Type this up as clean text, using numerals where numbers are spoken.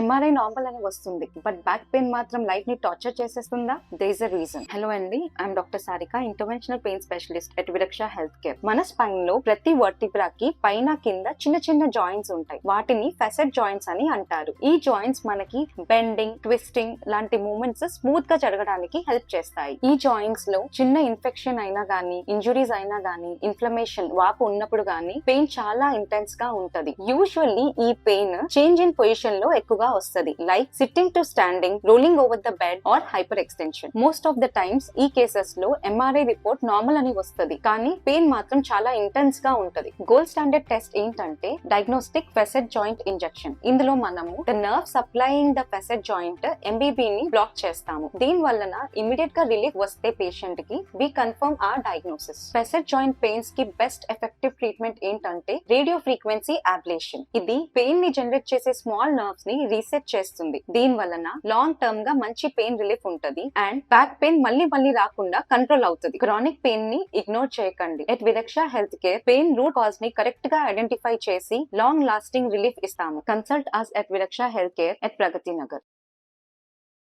MRI normal అని వస్తుంది, but back pain మాత్రం లైఫ్ ని టార్చర్ చేసేస్తుందా? There is a reason. Hello అండి, I'm doctor Sarika, interventional pain specialist at Viraksha health care. మన స్పైన్ లో ప్రతి వర్టిబ్రాకి పైన కింద చిన్న చిన్న జాయింట్స్ ఉంటాయి. వాటిని ఫెసెట్ జాయింట్స్ అని అంటారు. ఈ జాయింట్స్ మనకి బెండింగ్, ట్విస్టింగ్ లాంటి మూవ్మెంట్స్ స్మూత్ గా జరగడానికి హెల్ప్ చేస్తాయి. ఈ జాయింట్స్ లో చిన్న ఇన్ఫెక్షన్ అయినా గానీ, ఇంజురీస్ అయినా గానీ, ఇన్ఫ్లమేషన్ వాపు ఉన్నప్పుడు గానీ పెయిన్ చాలా ఇంటెన్స్ గా ఉంటది. యూజువల్లీ ఈ పెయిన్ చేంజ్ ఇన్ పొజిషన్ లో ఎక్కువగా వస్తది, like sitting to standing, rolling over the bed or hyper extension. Most of the times ఈ కేసెస్ లో ఎంఆర్ఐ రిపోర్ట్ నార్మల్ అని వస్తది, కానీ పెయిన్ మాత్రం చాలా ఇంటెన్స్ గా ఉంటది. గోల్డ్ స్టాండర్డ్ టెస్ట్ ఏంటంటే డయాగ్నోస్టిక్ ఫెసెట్ జాయింట్ ఇంజెక్షన్. ఇందులో మనము the nerve supplying the facet joint MBB ని బ్లాక్ చేస్తాము. దీని వలన ఇమీడియట్ గా రిలీఫ్ వస్తే పేషెంట్ కి we confirm a diagnosis. Facet joint pains కి బెస్ట్ ఎఫెక్టివ్ ట్రీట్మెంట్ ఏంటంటే రేడియో ఫ్రీక్వెన్సీ అబ్లేషన్. ఇది పెయిన్ ని జనరేట్ చేసే స్మాల్ నర్వ్స్ ని రీసెట్ చేస్తుంది. దీని వలన లాంగ్ టర్మ్ గా మంచి పెయిన్ రిలీఫ్ ఉంటది అండ్ బ్యాక్ పెయిన్ మళ్ళీ రాకుండా కంట్రోల్ అవుతుంది. క్రానిక్ పెయిన్ ని ఇగ్నోర్ చేయకండి. At Viraksha health care pain root cause ని కరెక్ట్ గా ఐడెంటిఫై చేసి లాంగ్ లాస్టింగ్ రిలీఫ్ ఇస్తాము. Consult us at విరక్ష health care at Pragathi Nagar.